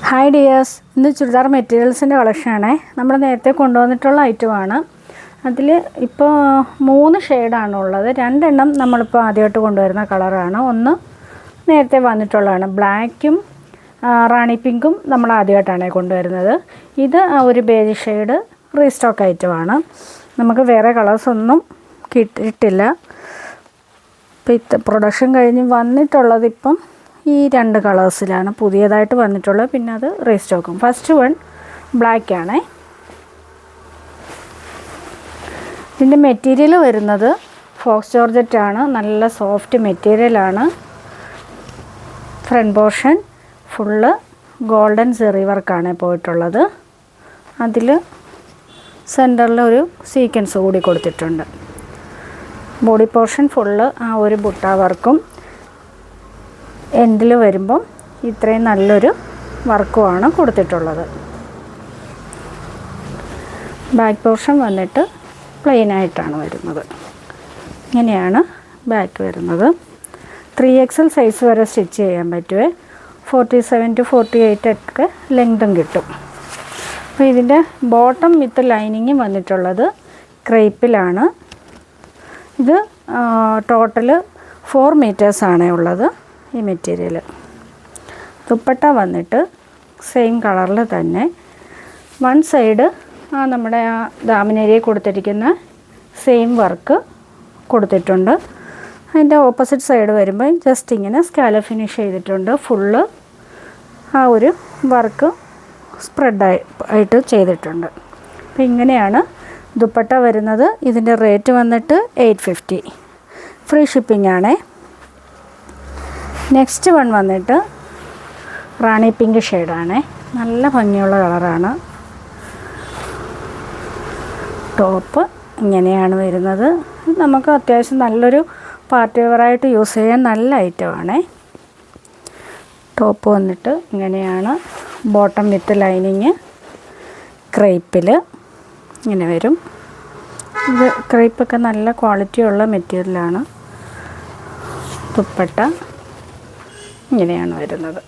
Hi dears, ഇന്ന് ചുരിദാർ മെറ്റീരിയൽസിൻ്റെ കളക്ഷനാണ്. നമ്മൾ നേരത്തെ കൊണ്ടുവന്നിട്ടുള്ള ഐറ്റമാണ്. അതിൽ ഇപ്പോൾ 3 ഷെയ്ഡാണ് ഉള്ളത്. 2 എണ്ണം നമ്മളിപ്പോൾ ആദ്യമായിട്ട് കൊണ്ടുവരുന്ന കളറാണ്. ഒന്ന് നേരത്തെ വന്നിട്ടുള്ളതാണ്, ബ്ലാക്കും റാണി പിങ്കും നമ്മൾ ആദ്യമായിട്ടാണ് കൊണ്ടുവരുന്നത്. ഇത് ഒരു ബേജ് ഷെയ്ഡ് റീസ്റ്റോക്ക് ഐറ്റമാണ്. നമുക്ക് വേറെ കളേഴ്സൊന്നും കിട്ടിയിട്ടില്ല. ഇപ്പോൾ പ്രൊഡക്ഷൻ കഴിഞ്ഞ് വന്നിട്ടുള്ളത് ഇപ്പം ഈ 2 കളേഴ്സിലാണ് പുതിയതായിട്ട് വന്നിട്ടുള്ളത്. പിന്നെ അത് റീസ്റ്റോക്കും. ഫസ്റ്റ് വൺ ബ്ലാക്ക് ആണ്. ഇതിൻ്റെ മെറ്റീരിയൽ വരുന്നത് ഫോക്സ് ജോർജറ്റ് ആണ്. നല്ല സോഫ്റ്റ് മെറ്റീരിയലാണ്. ഫ്രണ്ട് പോർഷൻ ഫുള്ള് ഗോൾഡൻ സെറി വർക്കാണ് പോയിട്ടുള്ളത്. അതിൽ സെൻറ്ററിൽ ഒരു സീക്വൻസ് കൂടി കൊടുത്തിട്ടുണ്ട്. ബോഡി പോർഷൻ ഫുള്ള് ആ ഒരു ബുട്ട വർക്കും എൻഡിൽ വരുമ്പം ഇത്രയും നല്ലൊരു വർക്കുമാണ് കൊടുത്തിട്ടുള്ളത്. ബാക്ക് പോർഷൻ വന്നിട്ട് പ്ലെയിൻ ആയിട്ടാണ് വരുന്നത്. ഇങ്ങനെയാണ് ബാക്ക് വരുന്നത്. 3XL സൈസ് വരെ സ്റ്റിച്ച് ചെയ്യാൻ പറ്റുമേ. 47 to 48 ഒക്കെ ലെങ്തും കിട്ടും. അപ്പോൾ ഇതിൻ്റെ ബോട്ടം വിത്ത് ലൈനിങ്ങും വന്നിട്ടുള്ളത് ക്രേപ്പിലാണ്. ഇത് ടോട്ടൽ 4 മീറ്റേഴ്സാണ് ഉള്ളത് ഈ മെറ്റീരിയൽ. ദുപ്പട്ട വന്നിട്ട് സെയിം കളറിൽ തന്നെ വൺ സൈഡ് നമ്മുടെ ആ ദാമനേരിയെ കൊടുത്തിരിക്കുന്ന സെയിം വർക്ക് കൊടുത്തിട്ടുണ്ട്. അതിൻ്റെ ഓപ്പോസിറ്റ് സൈഡ് വരുമ്പോൾ ജസ്റ്റ് ഇങ്ങനെ സ്കാലപ്പ് ഫിനിഷ് ചെയ്തിട്ടുണ്ട്. ഫുള്ള് ആ ഒരു വർക്ക് സ്പ്രെഡായിട്ട് ചെയ്തിട്ടുണ്ട്. അപ്പോൾ ഇങ്ങനെയാണ് ദുപ്പട്ട വരുന്നത്. ഇതിൻ്റെ റേറ്റ് വന്നിട്ട് 850. ഫ്രീ ഷിപ്പിംഗ് ആണേ. നെക്സ്റ്റ് വൺ വന്നിട്ട് റാണി പിങ്ക് ഷെയ്ഡാണ്. നല്ല ഭംഗിയുള്ള കളറാണ്. ടോപ്പ് ഇങ്ങനെയാണ് വരുന്നത്. നമുക്ക് അത്യാവശ്യം നല്ലൊരു പാർട്ടി വെയറായിട്ട് യൂസ് ചെയ്യാൻ നല്ല ഐറ്റമാണ്. ടോപ്പ് വന്നിട്ട് ഇങ്ങനെയാണ്. ബോട്ടം വിത്ത് ലൈനിങ് ക്രേപ്പിൽ ഇങ്ങനെ വരും. ഇത് ക്രേപ്പൊക്കെ നല്ല ക്വാളിറ്റിയുള്ള മെറ്റീരിയലാണ്. ദുപ്പട്ട ഇങ്ങനെയാണ് വരുന്നത്.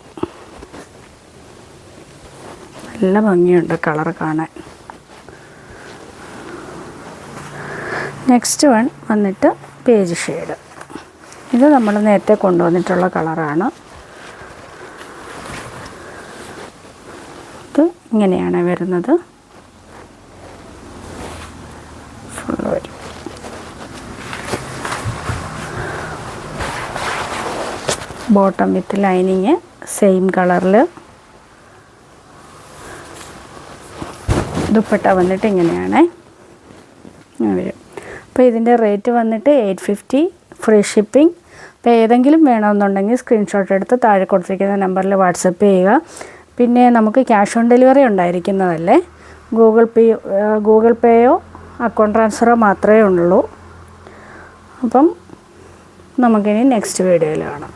നല്ല ഭംഗിയുണ്ട് കളർ കാണാൻ. നെക്സ്റ്റ് വൺ വന്നിട്ട് പേജ് ഷെയ്ഡ്. ഇത് നമ്മൾ നേരത്തെ കൊണ്ടുവന്നിട്ടുള്ള കളറാണ്. ഇത് ഇങ്ങനെയാണ് വരുന്നത്. ഫുൾ വരും. ബോട്ടം വിത്ത് ലൈനിങ് സെയിം കളറിൽ. ദുപ്പട്ട വന്നിട്ട് ഇങ്ങനെയാണ് വരും. അപ്പോൾ ഇതിൻ്റെ റേറ്റ് വന്നിട്ട് 850. Free shipping. അപ്പോൾ ഏതെങ്കിലും വേണമെന്നുണ്ടെങ്കിൽ സ്ക്രീൻഷോട്ട് എടുത്ത് താഴെ കൊടുത്തിരിക്കുന്ന നമ്പറിൽ വാട്സപ്പ് ചെയ്യുക. പിന്നെ നമുക്ക് ക്യാഷ് ഓൺ ഡെലിവറി ഉണ്ടായിരിക്കുന്നതല്ലേ. ഗൂഗിൾ പേയോ അക്കൗണ്ട് ട്രാൻസ്ഫറോ മാത്രമേ ഉള്ളൂ. അപ്പം നമുക്കിനി നെക്സ്റ്റ് വീഡിയോയിൽ കാണാം.